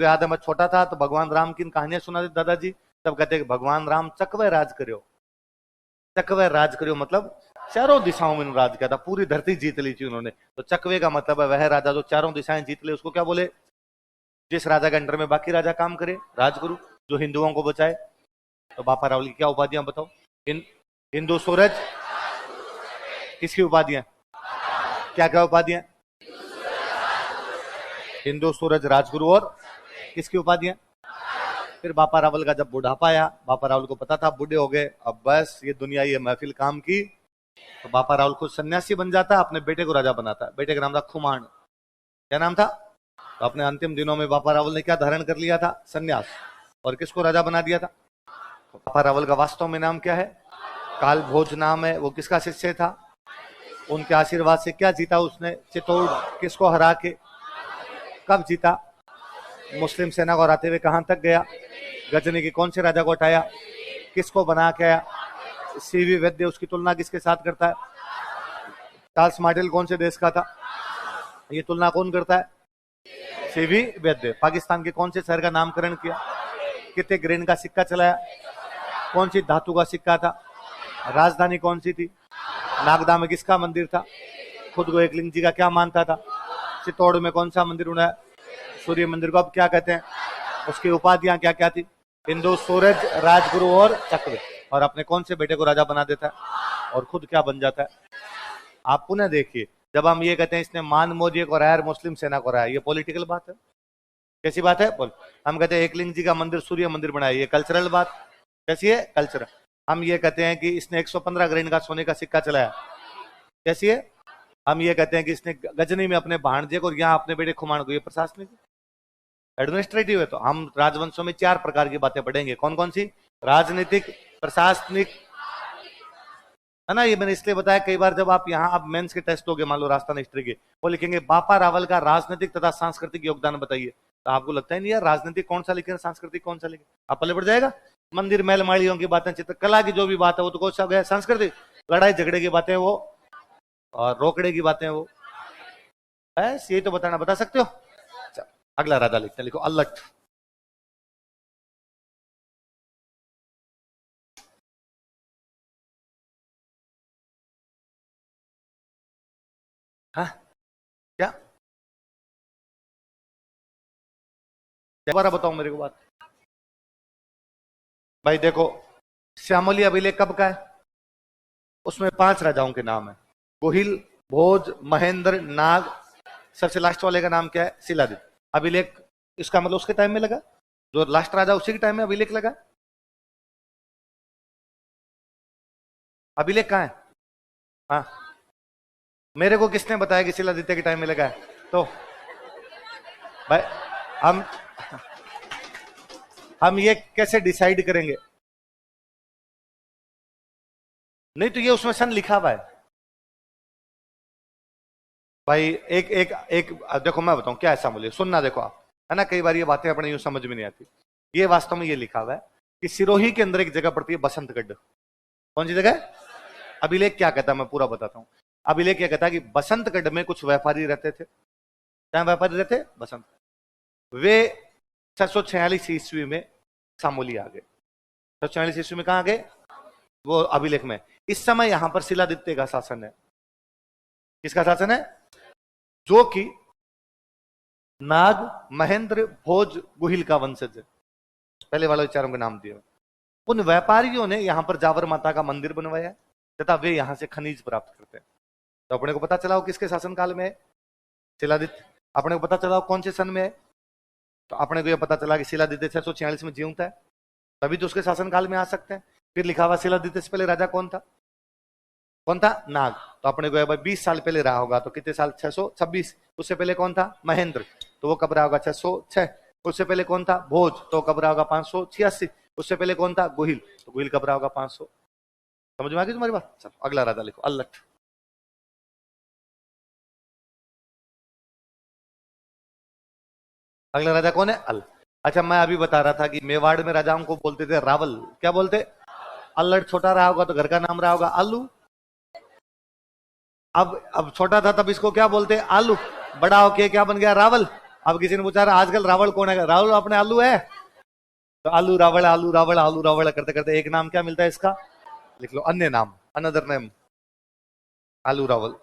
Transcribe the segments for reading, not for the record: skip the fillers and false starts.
याद है मैं छोटा था तो भगवान राम की कहानियां सुनाते दादाजी, तब कहते भगवान राम चकवे राज करो। चकवे राज करो मतलब चारों दिशाओं में राज किया था, पूरी धरती जीत ली थी उन्होंने। तो चकवे का मतलब है वह राजा जो चारों दिशाएं जीत ले, उसको क्या बोले? जिस राजा के अंडर में बाकी राजा काम करे, राजगुरु, जो हिंदुओं को बचाए। तो बापा रावल की क्या उपाधियां बताओ? हिंदू सूरज, किसकी उपाधियां? क्या क्या उपाधियां? हिंदू सूरज, राजगुरु और किसकी उपाधियां? फिर बापा रावल का जब बुढ़ापा आया, बापा रावल को पता था बूढ़े हो गए, अब बस ये दुनिया ये महफिल काम की, तो बापा रावल खुद सन्यासी बन जाता, अपने बेटे को राजा बनाता। बेटे का नाम था खुमाण। क्या नाम था? तो अपने अंतिम दिनों में बापा रावल ने क्या धारण कर लिया था? सन्यास। और किसको राजा बना दिया था? बापा रावल का वास्तव में नाम क्या है? काल भोज नाम है। वो किसका शिष्य था? उनके आशीर्वाद से क्या जीता उसने? चित्तौड़। किसको हरा के? कब जीता? मुस्लिम सेना को हराते हुए कहां तक गया? गजनी के कौन से राजा को हटाया? किसको बना के आया? सीवी वैद्य। उसकी तुलना किसके साथ करता है? चार्ल्स मार्टेल कौन से देश का था? ये तुलना कौन करता है? सीवी वैद्य। पाकिस्तान के कौन से शहर का नामकरण किया? कितने ग्रेन का सिक्का चलाया? कौन सी धातु का सिक्का था? राजधानी कौन सी थी? नागदा में किसका मंदिर था? खुद को एकलिंग जी का क्या मानता था? चित्तौड़ में कौन सा मंदिर बनाया? सूर्य मंदिर को अब क्या कहते हैं? उसकी उपाधियां क्या क्या थी? हिंदू सूरज, राजगुरु और चक्र। और अपने कौन से बेटे को राजा बना देता है और खुद क्या बन जाता है? आप पुनः देखिए, जब हम ये कहते हैं इसने मान मौर्य को हराया, मुस्लिम सेना को हराया, ये पॉलिटिकल बात है? कैसी बात है? हम कहते हैं एकलिंग जी का मंदिर सूर्य मंदिर बनाया, ये कल्चरल बात। कैसी है? कल्चरल। हम ये कहते हैं कि इसने 115 ग्रेन का सोने का सिक्का चलाया, कैसी है? हम ये कहते हैं कि इसने गजनी में अपने भाणजे को और यहाँ अपने बेटे खुमाण को, ये प्रशासनिक एडमिनिस्ट्रेटिव है। तो हम राजवंशों में 4 प्रकार की बातें पढ़ेंगे। कौन कौन सी? राजनीतिक, प्रशासनिक, है ना। ये मैंने इसलिए बताया, कई बार जब आप यहाँ अब मेंस के टेस्ट होगे, मान लो राजस्थान हिस्ट्री के, वो लिखेंगे बापा रावल का राजनीतिक तथा सांस्कृतिक योगदान बताइए, तो आपको लगता है नहीं यार राजनीतिक कौन सा लिखे, सांस्कृतिक कौन सा लिखे, आप पल्ले पड़ जाएगा। मंदिर महल माड़ियों की बातें, चित्रकला की जो भी बात है वो तो कौन सा गया? सांस्कृतिक। लड़ाई झगड़े की बातें वो, और रोकड़े की बातें वो, बस यही तो बताना। बता सकते हो? अगला राजा लिखते हैं, लिखो अल्लट। हाँ क्या? दोबारा बताओ मेरे को बात। भाई देखो, श्यामली अभिलेख कब का है? उसमें 5 राजाओं के नाम है, गोहिल, भोज, महेंद्र, नाग। सबसे लास्ट वाले का नाम क्या है? शिलादित्य। अभिलेख इसका मतलब उसके टाइम में लगा, जो लास्ट राजा उसी के टाइम में अभिलेख लगा। अभिलेख कहाँ है? हाँ, मेरे को किसने बताया कि शिलादित्य के टाइम में लगा है? तो भाई हम ये कैसे डिसाइड करेंगे? नहीं तो ये उसमें सन लिखा हुआ है भाई। एक एक एक देखो मैं बताऊं क्या ऐसा बोलिए, सुनना देखो आप, है ना। कई बार ये बातें अपने यूं समझ में नहीं आती। ये वास्तव में ये लिखा हुआ है कि सिरोही के अंदर एक जगह पड़ती है बसंतगढ़। कौन सी जगह? अभिलेख क्या कहता है मैं पूरा बताता हूं। अभिलेख क्या कहता है कि बसंतगढ़ में कुछ व्यापारी रहते थे। क्या व्यापारी रहते? बसंत। वे 646 ईस्वी में सामोली आ गए। 646 ईस्वी में कहा गए? वो अभिलेख में। इस समय यहां पर शिलादित्य का शासन है। किसका शासन है? जो कि नाग, महेंद्र, भोज, गुहिल का वंशज है। पहले वाले चारों के नाम दिए। उन व्यापारियों ने यहां पर जावर माता का मंदिर बनवाया तथा वे यहां से खनिज प्राप्त करते हैं। तो अपने को पता चला किसके शासनकाल में है? शिलादित्य। अपने को पता चला कौन से सन में है? तो अपने को यह पता चला कि शिलादित्य 646 में जीवता है, तभी तो उसके शासनकाल में आ सकते हैं। फिर लिखा हुआ शिलादित्य से पहले राजा कौन था? कौन था? नाग। तो अपने को भाई 20 साल पहले रहा होगा, तो कितने साल? 626। उससे पहले कौन था? महेंद्र। तो वो कब रहा होगा? 606। उससे पहले कौन था? भोज। तो कब रहा होगा? 586। उससे पहले कौन था? गोहिल। तो गोहिल कब रहा होगा? 500। समझ में आ गई तुम्हारी बात? चलो अगला राजा लिखो अल्लट। अगला राजा कौन है? अल। अच्छा, मैं अभी बता रहा था कि मेवाड़ में राजाओं को बोलते थे रावल। क्या बोलते? अल्लट। छोटा रहा होगा तो घर का नाम रहा होगा आलू। अब छोटा था तब इसको क्या बोलते? आलू। बड़ा होके क्या बन गया? रावल। अब किसी ने पूछा आजकल रावण कौन है, राहुल अपने आलू है, तो आलू रावण आलू रावण आलू रावण करते करते एक नाम क्या मिलता है इसका, लिख लो अन्य नाम, अनदर नेम आलू रावल।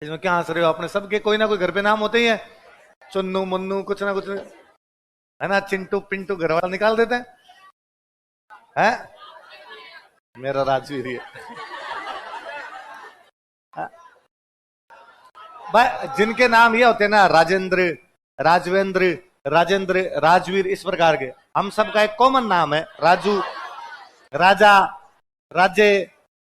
इसमें क्या हंस रहे हो, अपने सबके कोई ना कोई घर पे नाम होते ही है, चुन्नू मुन्नू कुछ ना कुछ है ना, चिंटू पिंटू घर वाला निकाल देते हैं। मेरा राजवीर है भाई, जिनके नाम ये होते हैं ना, राजेंद्र राजवेंद्र राजेंद्र राजवीर, इस प्रकार के, हम सबका एक कॉमन नाम है राजू राजा राजे,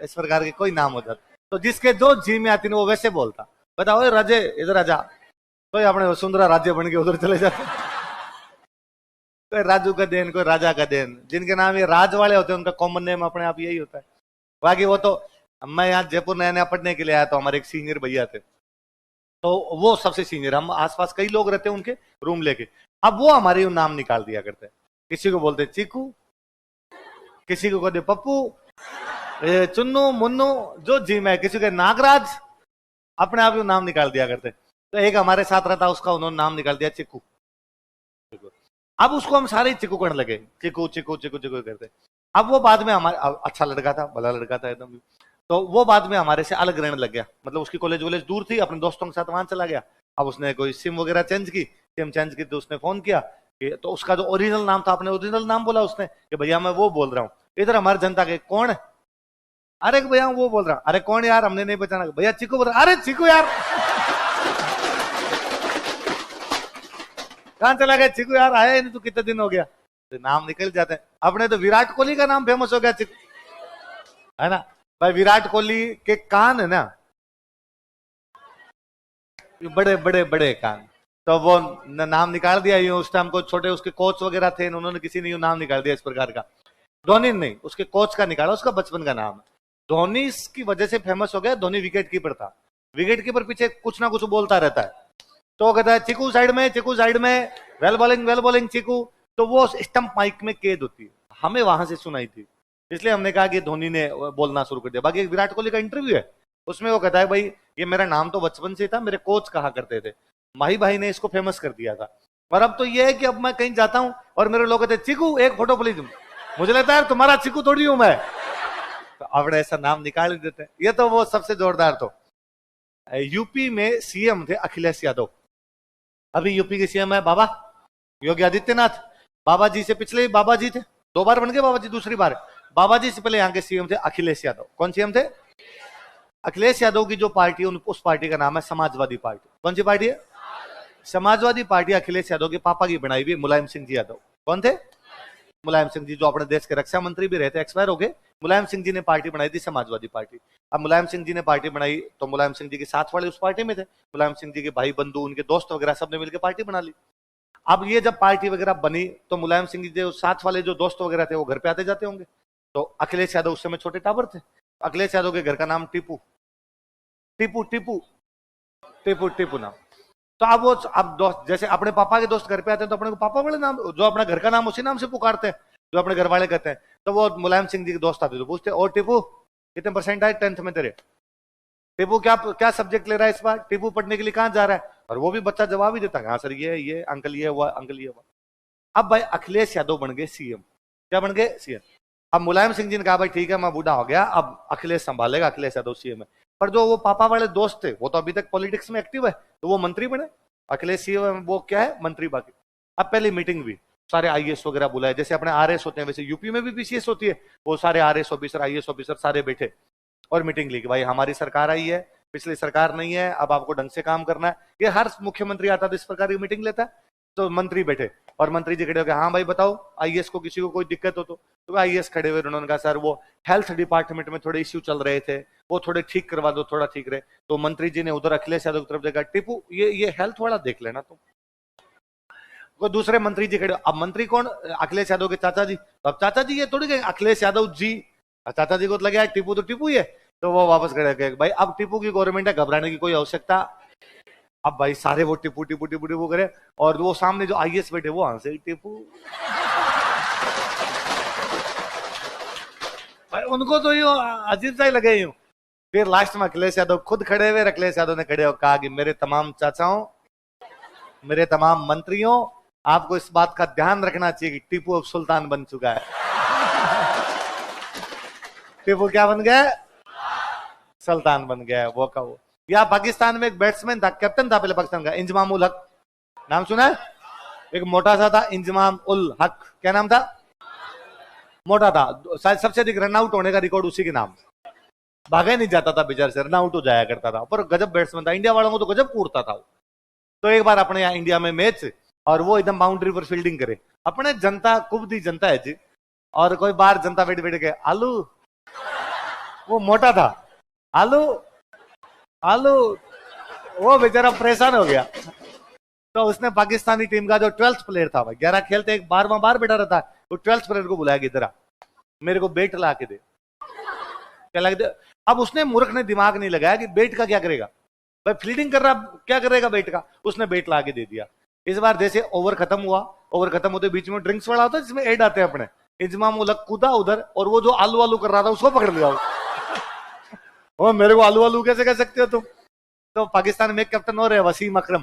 इस प्रकार के कोई नाम हो जाता, तो जिसके जो जी में आती ना वो वैसे बोलता, बताओ राजे इधर आजा, तो अपने वसुंधरा राज्य बन के उधर चले जाते। कोई राजू का देन, कोई राजा का देन, जिनके नाम ये राज वाले होते हैं उनका कॉमन नेम अपने आप यही होता है। बाकी वो तो, मैं यहाँ जयपुर नया नया पढ़ने के लिए आया, तो हमारे एक सीनियर भैया थे, तो वो सबसे सीनियर, हम आसपास कई लोग रहते हैं उनके रूम लेके, अब वो हमारे नाम निकाल दिया करते हैं, किसी को बोलते चीकू, किसी को कहते पप्पू, चुन्नू मुन्नू, जो जी में, किसी के नागराज, अपने आप ही नाम निकाल दिया करते। तो एक हमारे साथ रहता, उसका उन्होंने नाम निकाल दिया चिक्कू। अब उसको हम सारे चिक्कू करने लगे, चिक्कू चिक्कू चिक्कू चिक्कू करते। अब वो बाद में हमारे, अच्छा लड़का था, भला लड़का था एकदम, तो वो बाद में हमारे से अलग रहने लग गया, मतलब उसकी कॉलेज वॉलेज दूर थी, अपने दोस्तों के साथ वहां चला गया। अब उसने कोई सिम वगैरह चेंज की, सिम चेंज की, तो उसने फोन किया, तो उसका जो ओरिजिनल नाम था, अपने ओरिजिनल नाम बोला उसने कि भैया मैं वो बोल रहा हूँ। इधर हमारी जनता के कौन, अरे भैया वो बोल रहा, अरे कौन यार, हमने नहीं पहचाना, भैया चिकू बोल रहा, अरे चिकू यार कहां चला गया चिकू यार, आया नहीं, तू कितने दिन हो गया, तो नाम निकल जाते हैं। अपने तो विराट कोहली का नाम फेमस हो गया चिकू, है ना भाई, विराट कोहली के कान है ना बड़े बड़े बड़े कान, तो वो नाम निकाल दिया यूं, उस टाइम को छोटे उसके कोच वगैरह थे, उन्होंने किसी ने यूं नाम निकाल दिया इस प्रकार का। धोनी नहीं, उसके कोच का निकाला, उसका बचपन का नाम है धोनी, की वजह से फेमस हो गया। धोनी विकेट कीपर था, विकेट कीपर पीछे कुछ ना कुछ बोलता रहता है, तो कहता है चिकू साइड में, चिकू साइड में, वेल बॉलिंग चिकू, तो वो स्टंप माइक में कैद होती है, हमें वहां से सुनाई थी, इसलिए हमने कहा कि धोनी ने बोलना शुरू कर दिया। बाकी विराट कोहली का इंटरव्यू है, उसमें वो कहता है भाई ये मेरा नाम तो बचपन से था, मेरे कोच कहा करते थे, माही भाई ने इसको फेमस कर दिया था, और अब तो ये है कि अब मैं कहीं जाता हूं और मेरे लोग कहते हैं चिकू एक फोटो प्लीज, मुझे लगता है तुम्हारा चिकू थोड़ी हूं मैं, तो अब ऐसा नाम निकाल ही देते हैं। ये तो वो सबसे जोरदार, तो यूपी में सीएम थे अखिलेश यादव, अभी यूपी के सीएम है बाबा योगी आदित्यनाथ, बाबा जी से पिछले बाबा जी थे, 2 बार बन गए बाबा जी, दूसरी बार बाबा जी से पहले यहाँ के सीएम थे अखिलेश यादव। कौन सीएम थे? अखिलेश यादव की जो पार्टी है उस पार्टी का नाम है समाजवादी पार्टी। कौन सी पार्टी है? समाजवादी पार्टी अखिलेश यादव के पापा की बनाई हुई, मुलायम सिंह जी यादव। कौन थे? मुलायम सिंह जी, जो अपने देश के रक्षा मंत्री भी रहते, एक्सपायर हो गए। मुलायम सिंह जी ने पार्टी बनाई थी समाजवादी पार्टी। अब मुलायम सिंह जी ने पार्टी बनाई तो मुलायम सिंह जी के साथ वाले उस पार्टी में थे, मुलायम सिंह जी के भाई बंधु, उनके दोस्त वगैरह सबने मिलकर पार्टी बना ली। अब ये जब पार्टी वगैरह बनी तो मुलायम सिंह जी के साथ वाले जो दोस्त वगैरह थे वो घर पे आते जाते होंगे, तो अखिलेश यादव उस समय छोटे टावर थे, अखिलेश यादव के घर का नाम टीपू, टीपू टीपू टीपू टीपू नाम। तो अब वो, अब दोस्त जैसे अपने पापा के दोस्त घर पे आते हैं तो अपने को पापा वाले नाम, जो अपना घर का नाम उसी नाम से पुकारते हैं जो अपने घर वाले कहते हैं। तो वो मुलायम सिंह जी के दोस्त आते तो पूछते, और टीपू कितने परसेंट आए 10th में तेरे? टीपू क्या क्या सब्जेक्ट ले रहा है इस बार? टीपू पढ़ने के लिए कहाँ जा रहा है? और वो भी बच्चा जवाब ही देता है, हाँ सर ये अंकल ये हुआ, अंकल ये हुआ। अब भाई अखिलेश यादव बन गए सीएम। क्या बन गए? सीएम। अब मुलायम सिंह जी ने कहा भाई ठीक है मैं बूढ़ा हो गया, अब अखिलेश संभालेगा, अखिलेश यादव सीएम है। पर जो वो पापा वाले दोस्त थे वो तो अभी तक पॉलिटिक्स में एक्टिव है, तो वो मंत्री बने। अखिलेश सीएम, वो क्या है? मंत्री। बाकी अब पहली मीटिंग हुई, सारे आईएएस वगैरह बुलाए, जैसे अपने आरएस होते हैं वैसे यूपी में भी पीसीएस होती है, वो सारे आरएस ऑफिसर आईएएस ऑफिसर सारे बैठे और मीटिंग ली कि भाई हमारी सरकार आई है, पिछली सरकार नहीं है, अब आपको ढंग से काम करना है। ये हर मुख्यमंत्री आता तो इस प्रकार की मीटिंग लेता है। तो मंत्री बैठे और मंत्री जी खड़े हो गए, हाँ भाई बताओ आईएएस को किसी को कोई दिक्कत हो तो आईएएस खड़े हुए, उन्होंने कहा सर वो हेल्थ डिपार्टमेंट में थोड़े इश्यू चल रहे थे, वो थोड़े ठीक करवा दो, थोड़ा ठीक रहे। तो मंत्री जी ने उधर अखिलेश यादव की तरफ देखा, टिपू ये हेल्थ वाला देख लेना तुम। वो दूसरे मंत्री जी खड़े, अब मंत्री कौन? अखिलेश यादव के चाचा जी। तो अब चाचा जी ये थोड़ी गए अखिलेश यादव जी, चाचा जी को तो लगे टिपू तो टिपू ही है, तो वो वापस खड़े गए भाई अब टिपू की गवर्नमेंट है, घबराने की कोई आवश्यकता। अब भाई सारे वो टिपू टिपू टिपू टिपू करे और वो सामने जो आईएएस बैठे वो हंसे टिपू। भाई उनको तो यूं अजीब सा ही लगे यूं, फिर लास्ट में अखिलेश यादव खुद खड़े हुए, अखिलेश यादव ने खड़े होकर कहा कि मेरे तमाम चाचाओं, मेरे तमाम मंत्रियों, आपको इस बात का ध्यान रखना चाहिए कि टीपू अब सुल्तान बन चुका है। टीपू क्या बन गया? सुल्तान बन गया है वो का वो। या पाकिस्तान में एक बैट्समैन था, कैप्टन था पहले पाकिस्तान का, इंजमाम उल हक, नाम सुना है? एक मोटा सा था, इंजमाम उल हक, क्या नाम था? मोटा था, शायद सबसे अधिक रन आउट होने का रिकॉर्ड उसी के नाम, भागा ही नहीं जाता था बेचारे से, रन आउट हो जाया करता था, पर गजब बैट्समैन था, इंडिया वालों को तो गजब कूटता था। तो एक बार अपने यहाँ इंडिया में मैच, और वो एकदम बाउंड्री पर फील्डिंग करे, अपने जनता कुबदी जनता है जी, और कोई बार जनता बैठ बैठ के आलू, वो मोटा था, आलू आलू, वो बेचारा परेशान हो गया। तो उसने पाकिस्तानी टीम का जो 12th प्लेयर था, 11 खेलते एक 12वां बार बैठा रहता, वो 12th प्लेयर को बुलाया कि इधर आ, मेरे को बैट ला के दे, क्या ला के दे। अब उसने मूर्ख ने दिमाग नहीं लगाया कि बैट का क्या करेगा, भाई फील्डिंग कर रहा, क्या करेगा बैट का, उसने बैट ला के दे दिया। इस बार जैसे ओवर खत्म हुआ, ओवर खत्म होते बीच में ड्रिंक्स वाला होता है जिसमें एड आते हैं अपने, इंजमाम उल हक कूदा उधर, और वो जो आलू आलू कर रहा था उसको पकड़ लिया। वो मेरे को आलू आलू कैसे कह सकते हो तुम? तो पाकिस्तान में एक कैप्टन और है, वसीम अकरम।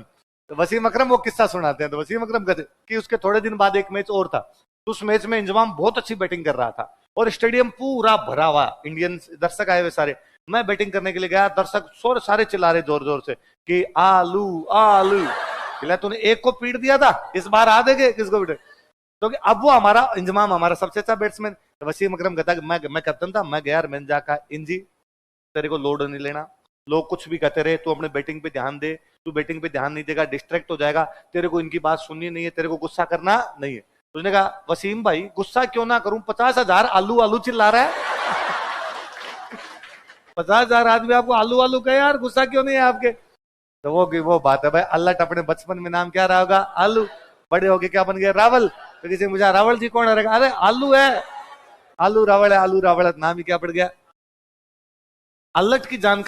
तो वसीम अकरम वो किस्सा सुनाते हैं, तो वसीम अकरम कहते कि उसके थोड़े दिन बाद एक मैच और था, तो उस मैच में इंजमाम बहुत अच्छी बैटिंग कर रहा था, और स्टेडियम पूरा भरा हुआ, इंडियन दर्शक आए हुए सारे, मैं बैटिंग करने के लिए गया, दर्शक सारे चिल्ला रहे जोर जोर से कि आलू आलू, तूने एक को पीट दिया था, इस बार आ देंगे किसको पीटे। तो अब वो हमारा इंजमाम हमारा सबसे अच्छा बैट्समैन, तो वसीम अकरम कहता कि मैं कैप्टन था, मैं गया, मैंने जाकर इंजी तेरे को लोड नहीं लेना, लोग कुछ भी कहते रहे, तू अपने बैटिंग पे ध्यान दे, तू बैटिंग पे ध्यान नहीं देगा डिस्ट्रैक्ट हो जाएगा, तेरे को इनकी बात सुननी नहीं है, तेरे को गुस्सा करना नहीं है। तो उसने कहा वसीम भाई गुस्सा क्यों ना करूं, 50,000 आलू आलू चिल्ला रहा है। 50,000 आदमी आपको आलू आलू कहे यार, गुस्सा क्यों नहीं है आपके? तो वो बात है भाई, अल्लाह अपने बचपन में नाम क्या रहा होगा? आलू। बड़े होके क्या बन गया? रावल। तो किसी मुझे रावल जी कौन रहेगा? अरे आलू है, आलू रावल है, आलू रावल नाम ही क्या पड़ गया? अल्लट की जानकारी